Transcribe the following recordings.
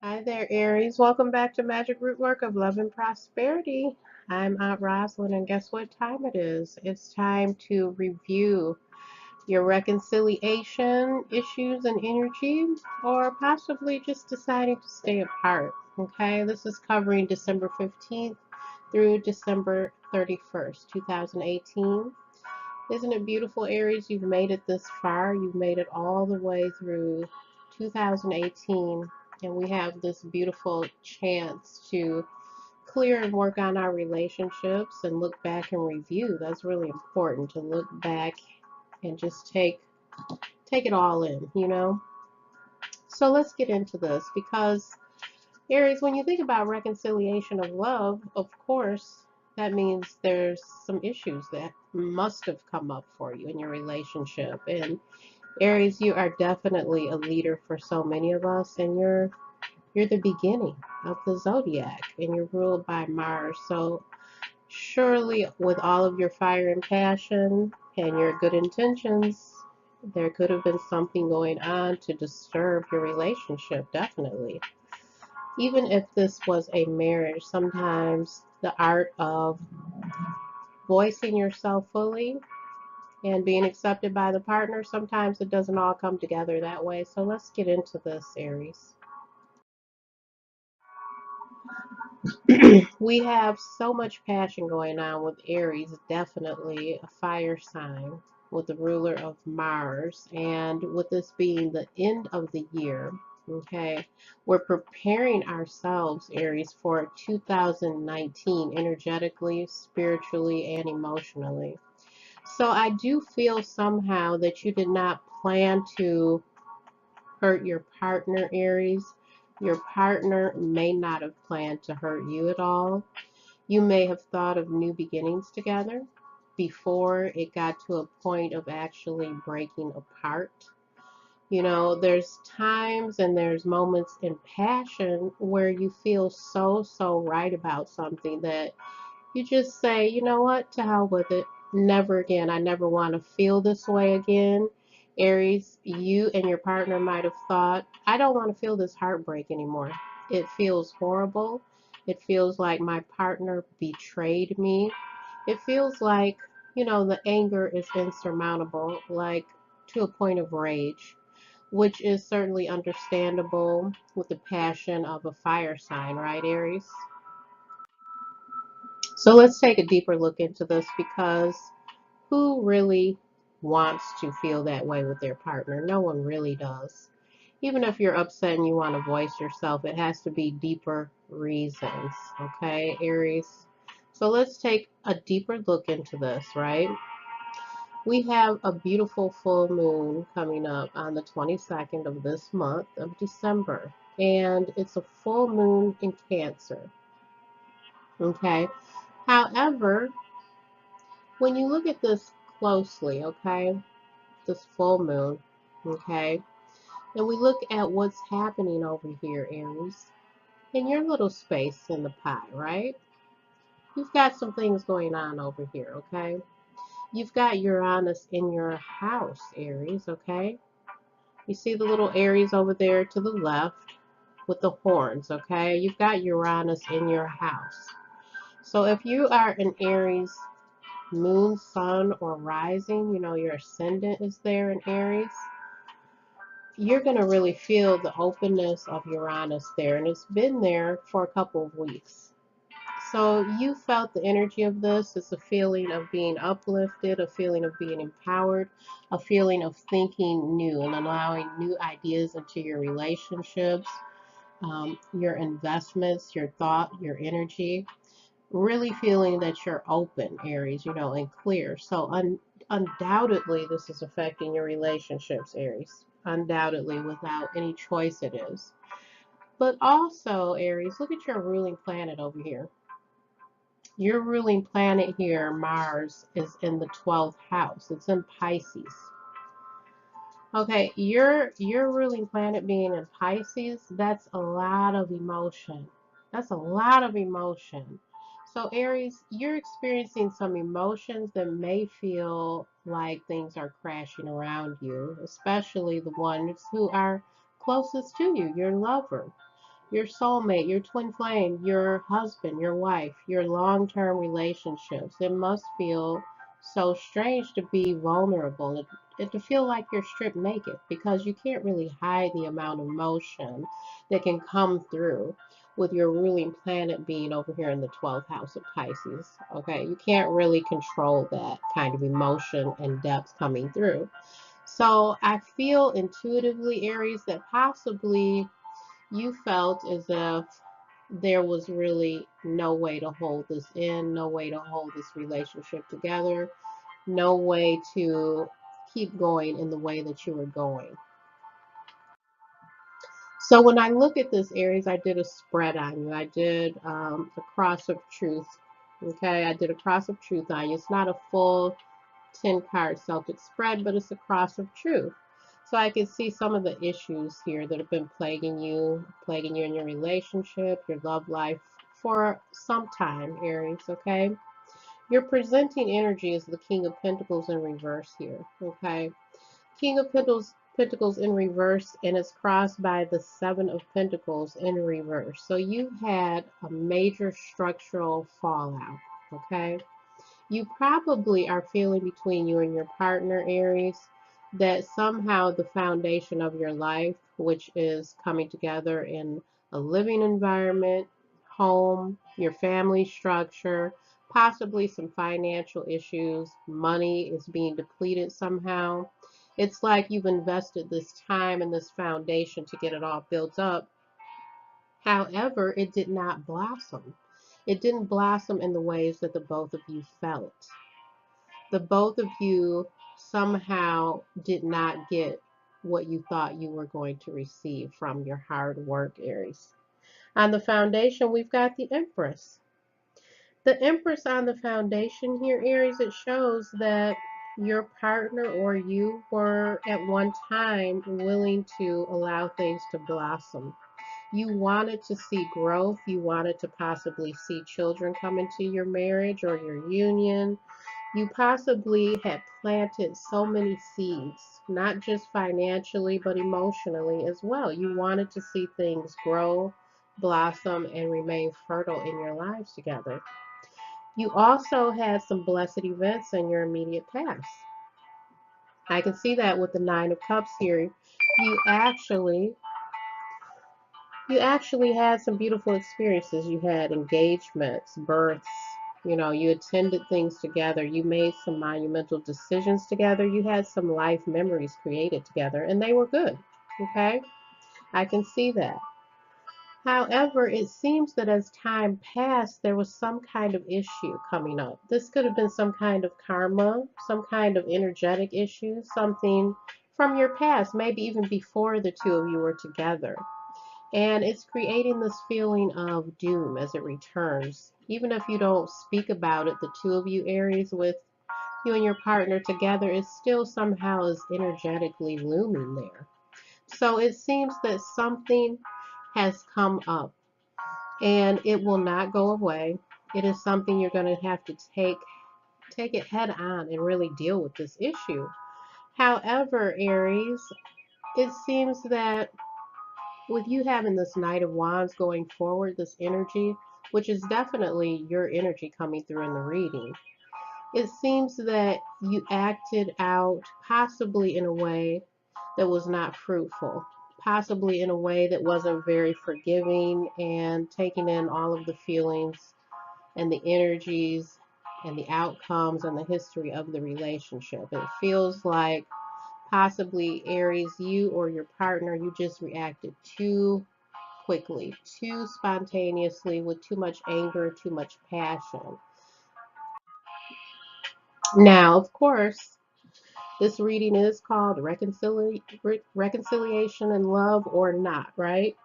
Hi there, Aries. Welcome back to Magic Rootwork of Love and Prosperity. I'm Aunt Rosalind, and guess what time it is? It's time to review your reconciliation issues and energy, or possibly just deciding to stay apart. Okay, this is covering December 15th through December 31st, 2018. Isn't it beautiful, Aries? You've made it this far. You've made it all the way through 2018, and we have this beautiful chance to clear and work on our relationships and look back and review. That's really important, to look back and just take it all in. So let's get into this, because Aries, when you think about reconciliation of love, of course, that means there's some issues that must have come up for you in your relationship. And Aries, you are definitely a leader for so many of us, and you're the beginning of the zodiac, and you're ruled by Mars. So surely, with all of your fire and passion and your good intentions, there could have been something going on to disturb your relationship, definitely. Even if this was a marriage, sometimes the art of voicing yourself fully and being accepted by the partner, sometimes it doesn't all come together that way. So let's get into this, Aries. We have so much passion going on with Aries, definitely a fire sign with the ruler of Mars, and with this being the end of the year, okay, we're preparing ourselves, Aries, for 2019 energetically, spiritually, and emotionally. So I do feel somehow that you did not plan to hurt your partner, Aries. Your partner may not have planned to hurt you at all. You may have thought of new beginnings together before it got to a point of actually breaking apart. There's times and there's moments in passion where you feel so right about something that you just say, you know what, to hell with it. Never again. I never want to feel this way again. Aries, you and your partner might have thought, I don't want to feel this heartbreak anymore. It feels horrible. It feels like my partner betrayed me. It feels like, the anger is insurmountable, like to a point of rage, which is certainly understandable with the passion of a fire sign, right, Aries? So let's take a deeper look into this, because who really wants to feel that way with their partner? No one really does. Even if you're upset and you want to voice yourself, it has to be deeper reasons, okay, Aries? So let's take a deeper look into this, right? We have a beautiful full moon coming up on the 22nd of this month of December, and it's a full moon in Cancer, okay? However, when you look at this closely, okay, this full moon, okay, and we look at what's happening over here, Aries, in your little space in the pie, right? You've got some things going on over here, okay? You've got Uranus in your house, Aries, okay? You see the little Aries over there to the left with the horns, okay? You've got Uranus in your house. So if you are an Aries moon, sun, or rising, your ascendant is there in Aries, you're going to really feel the openness of Uranus there. And it's been there for a couple of weeks. So you felt the energy of this. It's a feeling of being uplifted, a feeling of being empowered, a feeling of thinking new and allowing new ideas into your relationships, your investments, your thought, your energy. Really feeling that you're open, Aries, and clear. So undoubtedly, this is affecting your relationships, Aries. Undoubtedly, without any choice, it is. But also, Aries, look at your ruling planet over here. Your ruling planet here, Mars, is in the 12th house. It's in Pisces. Okay, your ruling planet being in Pisces, that's a lot of emotion. That's a lot of emotion. So Aries, you're experiencing some emotions that may feel like things are crashing around you, especially the ones who are closest to you, your lover. your soulmate, your twin flame, your husband, your wife, your long-term relationships. It must feel so strange to be vulnerable and to feel like you're stripped naked because you can't really hide the amount of emotion that can come through with your ruling planet being over here in the 12th house of Pisces. Okay, you can't really control that kind of emotion and depth coming through. So I feel intuitively, Aries, that possibly you felt as if there was really no way to hold this in, no way to hold this relationship together, no way to keep going in the way that you were going. So when I look at this, Aries, I did a spread on you. I did a cross of truth. Okay, I did a cross of truth on you. It's not a full 10 card Celtic spread, but it's a cross of truth. So I can see some of the issues here that have been plaguing you in your relationship, your love life for some time, Aries, okay? You're presenting energy as the King of Pentacles in reverse here, okay? King of Pentacles in reverse, and it's crossed by the Seven of Pentacles in reverse. So you had a major structural fallout, okay? You probably are feeling between you and your partner, Aries, that somehow the foundation of your life, which is coming together in a living environment, home, your family structure, possibly some financial issues, money is being depleted somehow. It's like you've invested this time and this foundation to get it all built up. However, it did not blossom. It didn't blossom in the ways that the both of you felt. The both of you somehow did not get what you thought you were going to receive from your hard work, Aries. On the foundation, we've got the Empress. The Empress on the foundation here, Aries, it shows that your partner or you were at one time willing to allow things to blossom. You wanted to see growth. You wanted to possibly see children come into your marriage or your union. You possibly had planted so many seeds, not just financially, but emotionally as well. You wanted to see things grow, blossom, and remain fertile in your lives together. You also had some blessed events in your immediate past. I can see that with the Nine of Cups here. You actually had some beautiful experiences. You had engagements, births, you attended things together. You made some monumental decisions together. You had some life memories created together, and they were good. Okay? I can see that. However, it seems that as time passed, there was some kind of issue coming up. This could have been some kind of karma, some kind of energetic issue, something from your past, maybe even before the two of you were together. And it's creating this feeling of doom as it returns. Even if you don't speak about it, the two of you, Aries, with you and your partner together, it still somehow is energetically looming there. So it seems that something has come up and it will not go away. It is something you're going to have to take it head on and really deal with this issue. However, Aries, it seems that with you having this Knight of Wands going forward, this energy, which is definitely your energy coming through in the reading, it seems that you acted out possibly in a way that was not fruitful, possibly in a way that wasn't very forgiving and taking in all of the feelings and the energies and the outcomes and the history of the relationship. It feels like possibly, Aries, you or your partner, you just reacted too quickly, too spontaneously, with too much anger, too much passion. Now, of course, this reading is called Reconciliation and Love or Not, right?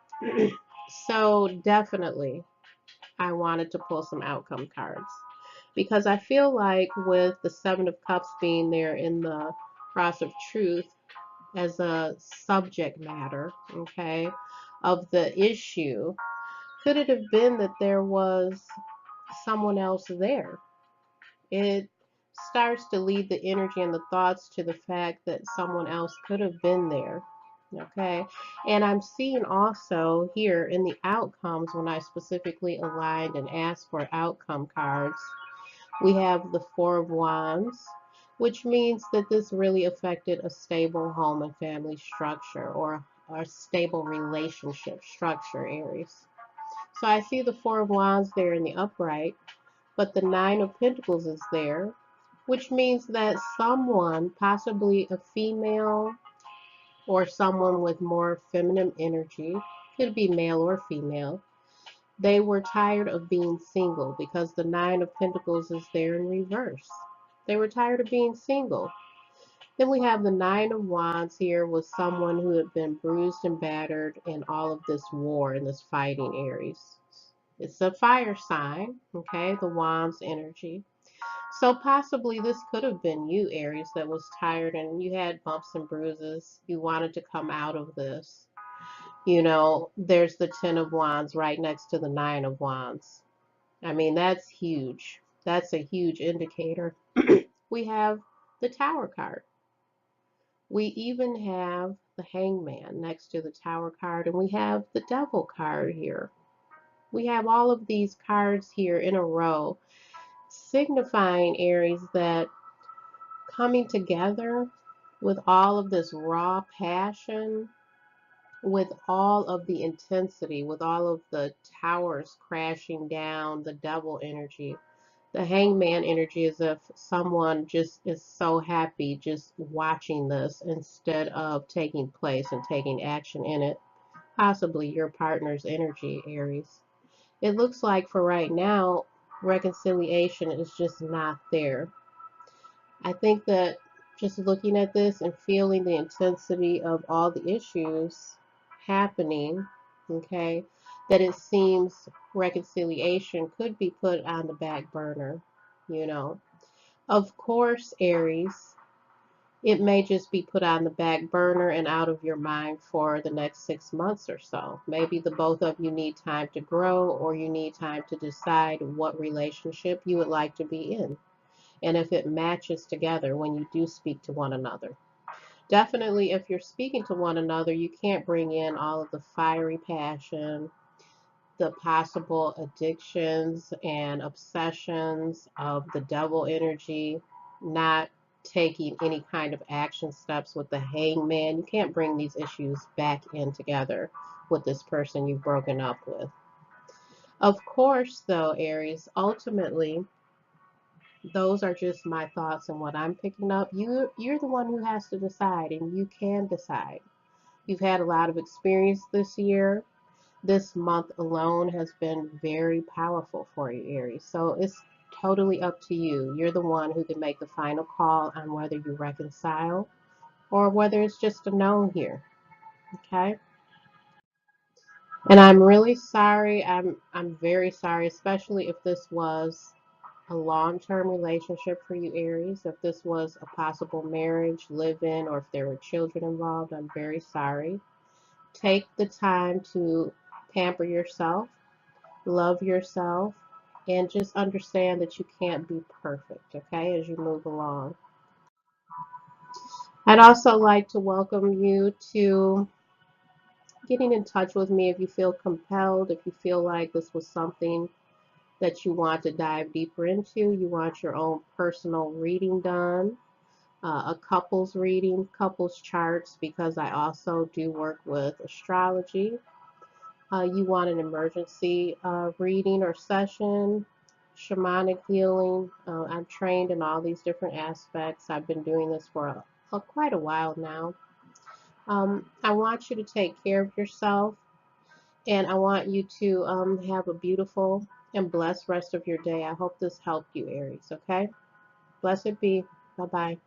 So definitely, I wanted to pull some outcome cards because I feel like with the Seven of Cups being there in the Cross of Truth as a subject matter, okay, of the issue, could it have been that there was someone else there? It starts to lead the energy and the thoughts to the fact that someone else could have been there. Okay, and I'm seeing also here in the outcomes when I specifically aligned and asked for outcome cards, we have the Four of Wands, which means that this really affected a stable home and family structure or a stable relationship structure, Aries. So I see the Four of Wands there in the upright, but the Nine of Pentacles is there, which means that someone, possibly a female or someone with more feminine energy, could be male or female, they were tired of being single because the Nine of Pentacles is there in reverse. They were tired of being single. Then we have the Nine of Wands here with someone who had been bruised and battered in all of this war and this fighting, Aries. It's a fire sign, okay, the Wands energy. So possibly this could have been you, Aries, that was tired and you had bumps and bruises. You wanted to come out of this. You know, there's the Ten of Wands right next to the Nine of Wands. I mean, that's huge. That's a huge indicator. We have the Tower card. We even have the Hangman next to the Tower card, and we have the Devil card here. We have all of these cards here in a row, signifying, Aries, that coming together with all of this raw passion, with all of the intensity, with all of the towers crashing down, the Devil energy, the Hangman energy, as if someone just is so happy just watching this instead of taking place and taking action in it. Possibly your partner's energy, Aries. It looks like for right now, reconciliation is just not there. I think that just looking at this and feeling the intensity of all the issues happening, okay, that it seems reconciliation could be put on the back burner, you know. Of course, Aries, it may just be put on the back burner and out of your mind for the next 6 months or so. Maybe the both of you need time to grow, or you need time to decide what relationship you would like to be in and if it matches together when you do speak to one another. Definitely, if you're speaking to one another, you can't bring in all of the fiery passion, the possible addictions and obsessions of the Devil energy, not taking any kind of action steps with the Hangman. You can't bring these issues back in together with this person you've broken up with. Of course, though, Aries, ultimately, those are just my thoughts and what I'm picking up. You're the one who has to decide, and you can decide. You've had a lot of experience this year. This month alone has been very powerful for you, Aries. So it's totally up to you. You're the one who can make the final call on whether you reconcile or whether it's just a no here. Okay? And I'm really sorry. I'm very sorry, especially if this was a long-term relationship for you, Aries. If this was a possible marriage, live-in, or if there were children involved, I'm very sorry. Take the time to pamper yourself, love yourself, and just understand that you can't be perfect, okay, as you move along. I'd also like to welcome you to getting in touch with me if you feel compelled, if you feel like this was something that you want to dive deeper into, you want your own personal reading done, a couples reading, couples charts, because I also do work with astrology. You want an emergency reading or session, shamanic healing. I'm trained in all these different aspects. I've been doing this for quite a while now. I want you to take care of yourself, and I want you to have a beautiful and blessed rest of your day. I hope this helped you, Aries, okay? Blessed be. Bye-bye.